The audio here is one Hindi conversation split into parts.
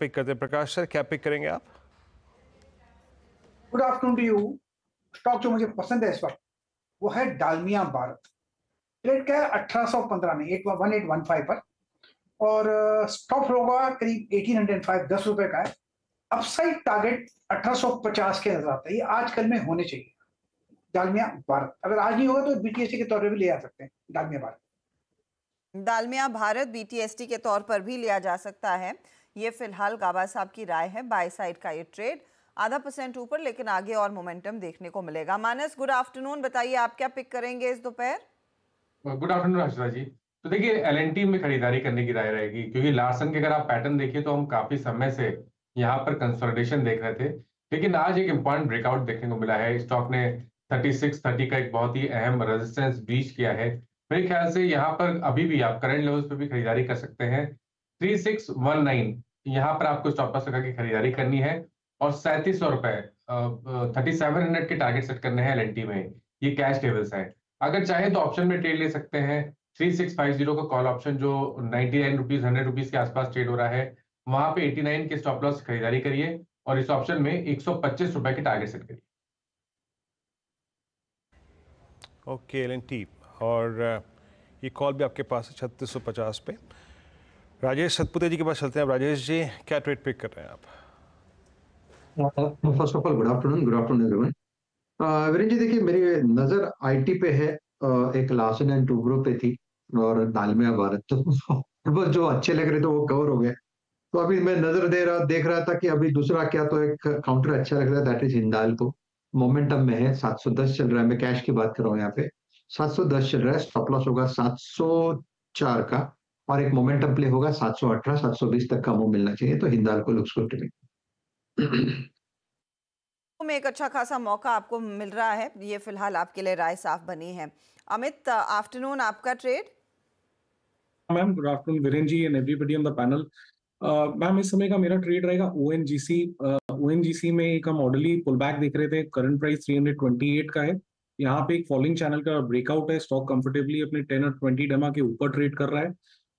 पिक करते हैं। प्रकाश सर, क्या पिक करेंगे आप? Good afternoon to you. Stock जो मुझे पसंद है इस वक्त वो है डालमिया भारत। ट्रेड क्या है 1815 में 1815 पर, और स्टॉप होगा करीब 1805, 10 रुपए का है। अपसाइड टारगेट 1850 के नजर आता है। ये आज कल में होने चाहिए। डालमिया भारत अगर आज नहीं होगा तो बीटीएससी के तौर पे भी ले आ सकते हैं। डालमिया भारत बीटीएसटी के तौर पर भी लिया जा सकता है। ये फिलहाल गाबा साहब की राय है। बाय साइड का ये ट्रेड 0.5% ऊपर, लेकिन आगे और मोमेंटम देखने को मिलेगा। मानस, गुड आफ्टरनून, बताइए आप क्या पिक करेंगे इस दोपहर? गुड आफ्टरनून हर्षदा जी। तो देखिए, एलएनटी में खरीदारी करने की राय रहेगी, क्योंकि लार्सन के अगर आप पैटर्न देखिए तो हम काफी समय से यहाँ पर कंसोलिडेशन देख रहे थे, लेकिन आज एक इंपॉर्टेंट ब्रेकआउट देखने को मिला है। स्टॉक ने 3630 का एक बहुत ही अहम रेजिस्टेंस ब्रीच किया है। मेरे ख्याल से यहाँ पर अभी भी आप करंट लेवल्स पे भी खरीदारी कर सकते हैं। 3619 यहाँ पर आपको स्टॉप लॉस लगा के खरीदारी करनी है, और 3700 रुपए 3700 के टारगेट सेट करने हैं एलएनटी में। ये कैश लेवल्स है। अगर चाहे तो ऑप्शन में ट्रेड ले सकते हैं। 3650 का कॉल ऑप्शन जो 99 रुपीज 100 रुपीज के आसपास ट्रेड हो रहा है, वहां पे 89 के स्टॉप लॉस खरीदारी करिए, और इस ऑप्शन में 125 रुपए के टारगेट सेट करिए। ओके, एलएनटी, और ये कॉल भी आपके पास है 3650 पे। राजेश सतपुते जी के पास चलते हैं। अब राजेश जी, क्या ट्रेड पिक कर रहे हैं आप? First of all good afternoon everyone. Viren ji, देखिए मेरी नजर आईटी पे है। एक लार्सन एंड टुब्रो पे थी, और डालमिया भारत तो बस जो अच्छे लग रहे थे वो कवर हो गए। तो अभी मैं नजर देख रहा था कि अभी दूसरा क्या, तो एक काउंटर अच्छा लग रहा है, दैट इज हिंडाल्को। मोमेंटम में है, 710 चल रहा है। मैं कैश की बात कर रहा हूँ यहाँ पे। 710 चल रहा है। स्टॉप लॉस होगा 704 का, और एक मोमेंटम प्ले होगा 718 720 तक का मूव मिलना चाहिए। तो Hindalco looks good to me. में एक अच्छा खासा मौका आपको मिल रहा है। ये फिलहाल आपके लिए राय साफ बनी है। अमित, आफ्टरनून, आपका trade? Ma'am good afternoon Viren ji and everybody on the panel. Ma'am, इस समय का मेरा ट्रेड रहेगा ओएनजीसी। ओएनजीसी में एक हम ऑर्डरली पुल बैक देख रहे थे। करंट प्राइस 328 का है। यहाँ पे एक फॉलिंग चैनल का ब्रेकआउट है। स्टॉक कंफर्टेबली अपने 10 और 20 डेमा के ऊपर ट्रेड कर रहा है,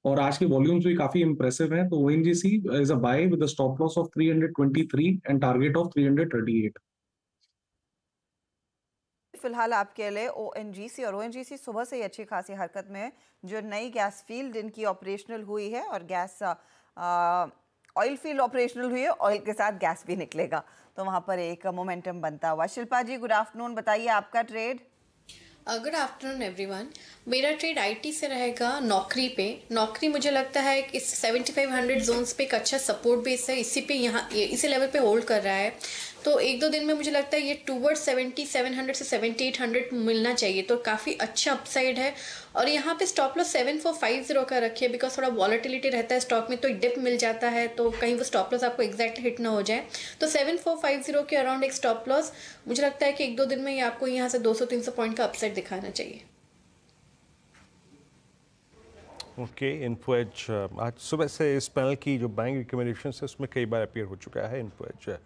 और आज के वॉल्यूम्स भी काफी इंप्रेसिव हैं। तो ONGC is a buy with a stop loss of 323 and target of 338। फिलहाल आपके लिए ओएनजीसी, और ओएनजीसी सुबह से ही अच्छी खासी हरकत में है। जो नई गैस फील्ड इनकी ऑपरेशनल हुई है, और गैस ऑयल फील्ड ऑपरेशनल हुई है, ऑयल के साथ गैस भी निकलेगा, तो वहां पर एक मोमेंटम बनता हुआ। शिल्पा जी, गुड आफ्टरनून, बताइए आपका ट्रेड? Good afternoon everyone. मेरा ट्रेड आईटी से रहेगा नौकरी पे। नौकरी मुझे लगता है कि इस 7500 जोन्स पे एक अच्छा सपोर्ट बेस है। इसी पे यहाँ इसी लेवल पे होल्ड कर रहा है, तो एक दो दिन में मुझे लगता है ये टूवर्ड 7700 से 7800 मिलना चाहिए, तो काफ़ी अच्छा अपसाइड है। और यहाँ पे स्टॉप लॉस 7450 का रखिए, बिकॉज थोड़ा वॉलेटिलिटी रहता है स्टॉक में, तो एक डिप मिल जाता है, तो कहीं वो स्टॉप लॉस आपको एग्जैक्ट हिट ना हो जाए। तो 7450 के अराउंड एक स्टॉप लॉस, मुझे लगता है कि एक दो दिन में ये आपको यहाँ से 200-300 पॉइंट का अपसाइड दिखाना चाहिए। ओके, इन्फो एज आज सुबह से इस पैनल की जो बाइंग रिकमेंडेशन है उसमें कई बार अपीयर हो चुका है इन्फो एज।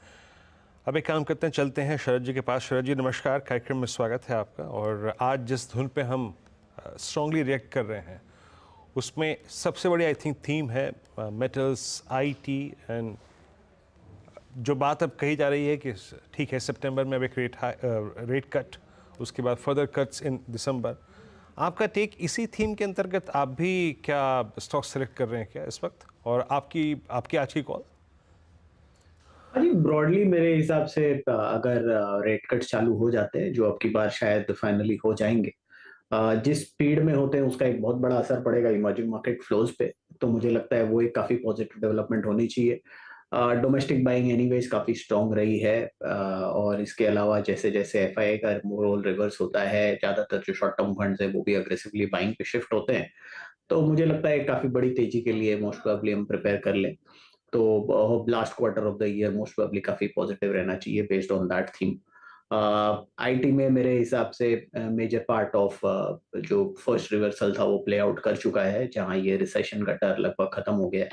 अब एक काम करते हैं, चलते हैं शरद जी के पास। शरद जी, नमस्कार, कार्यक्रम में स्वागत है आपका। और आज जिस धुन पे हम स्ट्रांगली रिएक्ट कर रहे हैं उसमें सबसे बड़ी आई थिंक थीम है मेटल्स, आईटी, एंड जो बात अब कही जा रही है कि ठीक है सितंबर में अब एक रेट कट, उसके बाद फर्दर कट्स इन दिसंबर। आपका टेक इसी थीम के अंतर्गत आप भी क्या स्टॉक सेलेक्ट कर रहे हैं क्या इस वक्त, और आपकी आज की कॉल? जी, ब्रॉडली मेरे हिसाब से अगर रेट कट चालू हो जाते हैं, जो अब की बार शायद फाइनली हो जाएंगे, जिस स्पीड में होते हैं उसका एक बहुत बड़ा असर पड़ेगा इमर्जिंग मार्केट फ्लोज पे। तो मुझे लगता है वो एक काफी पॉजिटिव डेवलपमेंट होनी चाहिए। डोमेस्टिक बाइंग एनीवेज काफी स्ट्रांग रही है, और इसके अलावा जैसे जैसे एफआईआई का रोल रिवर्स होता है, ज्यादातर जो शॉर्ट टर्म फंड्स है वो भी अग्रेसिवली बाइंग पे शिफ्ट होते हैं। तो मुझे लगता है काफी बड़ी तेजी के लिए मोस्ट प्रोबेबली हम प्रिपेयर कर लें। तो last quarter of the year most probably काफी पॉजिटिव रहना चाहिए based on that theme. IT में मेरे हिसाब से मेजर पार्ट ऑफ जो फर्स्ट रिवर्सल था वो प्ले आउट कर चुका है, जहां ये रिसेशन का डर लगभग खत्म हो गया है।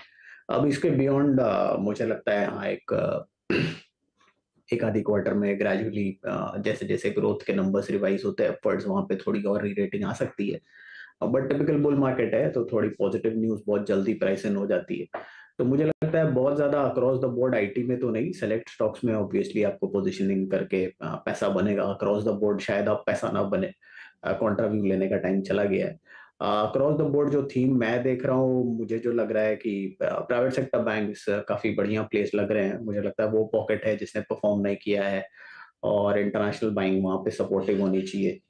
अब इसके बियॉन्ड मुझे लगता है हाँ एक आधी क्वार्टर में ग्रेजुअली जैसे जैसे ग्रोथ के नंबर्स रिवाइज होते हैं अपवर्ड्स, वहां पे थोड़ी और री रेटिंग आ सकती है। बट टिपिकल बुल मार्केट है, तो थोड़ी पॉजिटिव न्यूज बहुत जल्दी प्राइस इन हो जाती है। तो मुझे लगता है बहुत ज्यादा अक्रॉस द बोर्ड आईटी में तो नहीं, सेलेक्ट स्टॉक्स में ऑब्वियसली आपको पोजीशनिंग करके पैसा बनेगा। अक्रॉस द बोर्ड शायद आप पैसा ना बने, कॉन्ट्रा व्यू लेने का टाइम चला गया है। अक्रॉस द बोर्ड जो थीम मैं देख रहा हूँ, मुझे जो लग रहा है कि प्राइवेट सेक्टर बैंक्स काफी बढ़िया प्लेस लग रहे हैं। मुझे लगता है वो पॉकेट है जिसने परफॉर्म नहीं किया है, और इंटरनेशनल बाइंग वहाँ पे सपोर्टिव होनी चाहिए।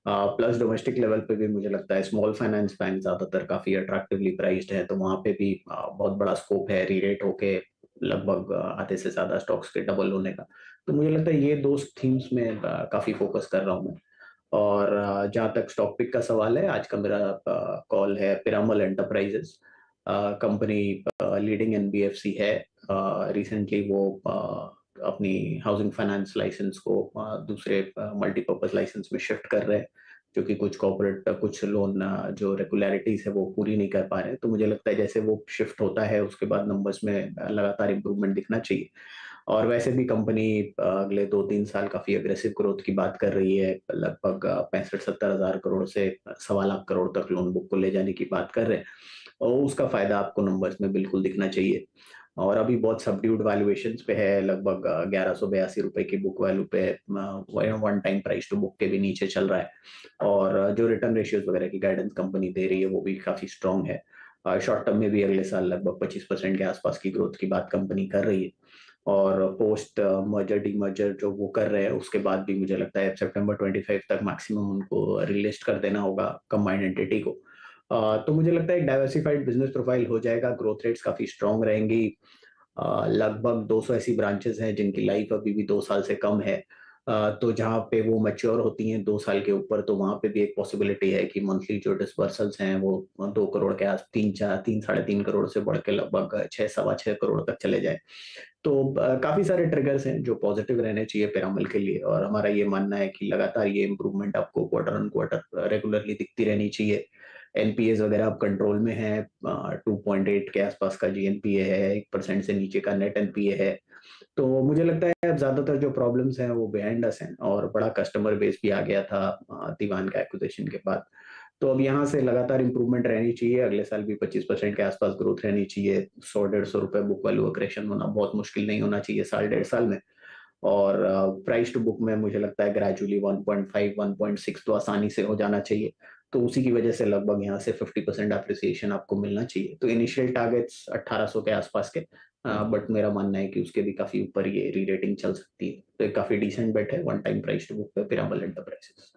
प्लस डोमेस्टिक लेवल पे भी मुझे लगता है स्मॉल फाइनेंस बैंक ज्यादातर काफी अट्रैक्टिवली प्राइस्ड है, तो वहाँ पे भी बहुत बड़ा स्कोप है रीरेट होके लगभग आधे से ज्यादा स्टॉक्स के डबल होने का। तो मुझे लगता है ये दो थीम्स में काफी फोकस कर रहा हूँ मैं। और जहाँ तक स्टॉक पिक का सवाल है, आज का मेरा कॉल है Piramal enterprises. Company leading NBFC है। रिसेंटली वो अपनी हाउसिंग फाइनेंस लाइसेंस को दूसरे मल्टीपर्पज लाइसेंस में शिफ्ट कर रहे हैं, जो कि कुछ कॉर्पोरेट कुछ लोन जो रेगुलरिटीज है वो पूरी नहीं कर पा रहे हैं। तो मुझे लगता है जैसे वो शिफ्ट होता है उसके बाद नंबर्स में लगातार इंप्रूवमेंट दिखना चाहिए। और वैसे भी कंपनी अगले 2-3 साल काफी अग्रेसिव ग्रोथ की बात कर रही है, लगभग 65-70 हजार करोड़ से 1.25 लाख करोड़ तक लोन बुक को ले जाने की बात कर रहे हैं, और उसका फायदा आपको नंबर्स में बिल्कुल दिखना चाहिए। और अभी बहुत सबड्यूड वैल्यूएशंस पे है, लगभग 1182 रुपए की बुक वैल्यू पे, one time price to book के भी नीचे चल रहा है। और जो रिटर्न रेशियोज वगैरह की गाइडेंस कंपनी दे रही है वो भी काफी स्ट्रांग है। शॉर्ट टर्म में भी अगले साल लगभग 25% के आसपास की ग्रोथ की बात कंपनी कर रही है। और पोस्ट मर्जर डीमर्जर जो वो कर रहे हैं उसके बाद भी मुझे लगता है सितंबर 25 तक मैक्सिमम उनको रिलिस्ट कर देना होगा कंबाइंड एंटिटी को। तो मुझे लगता है एक डाइवर्सिफाइड बिजनेस प्रोफाइल हो जाएगा, ग्रोथ रेट्स काफी स्ट्रांग रहेंगी। लगभग 200 ऐसी ब्रांचेस हैं जिनकी लाइफ अभी भी 2 साल से कम है। तो जहाँ पे वो मैच्योर होती हैं 2 साल के ऊपर, तो वहाँ पे भी एक पॉसिबिलिटी है कि मंथली जो डिसबर्सल्स हैं वो 2 करोड़ के आस 3 3.5 करोड़ से बढ़ के लगभग 6-6.25 करोड़ तक चले जाए। तो काफी सारे ट्रिगर्स हैं जो पॉजिटिव रहने चाहिए पिरामल के लिए, और हमारा ये मानना है कि लगातार ये इंप्रूवमेंट आपको क्वार्टर ऑन क्वार्टर रेगुलरली दिखती रहनी चाहिए। एनपीएस वगैरह अब कंट्रोल में है, 2.8 के आसपास का जीएनपीए है, 1% से नीचे का नेट एनपीए है। तो मुझे लगता है अब ज्यादातर जो प्रॉब्लम्स हैं वो बिहाइंड अस हैं, और बड़ा कस्टमर बेस भी आ गया था दीवान का एक्विजिशन के बाद। तो अब यहाँ से लगातार इंप्रूवमेंट रहनी चाहिए, अगले साल भी 25% के आसपास ग्रोथ रहनी चाहिए। 100-150 रुपए बुक वैल्यू अक्रेशन होना बहुत मुश्किल नहीं होना चाहिए साल 1.5 साल में। और प्राइस टू बुक में मुझे लगता है ग्रेजुअली 1.5-1.6 तो आसानी से हो जाना चाहिए। तो उसी की वजह से लगभग यहाँ से 50% अप्रिसिएशन आपको मिलना चाहिए। तो इनिशियल टारगेट्स 1800 के आसपास के, बट मेरा मानना है कि उसके भी काफी ऊपर ये री रेटिंग चल सकती है। तो एक काफी डिसेंट बेट है one time price to book पे पिरामल एंटरप्राइजेस।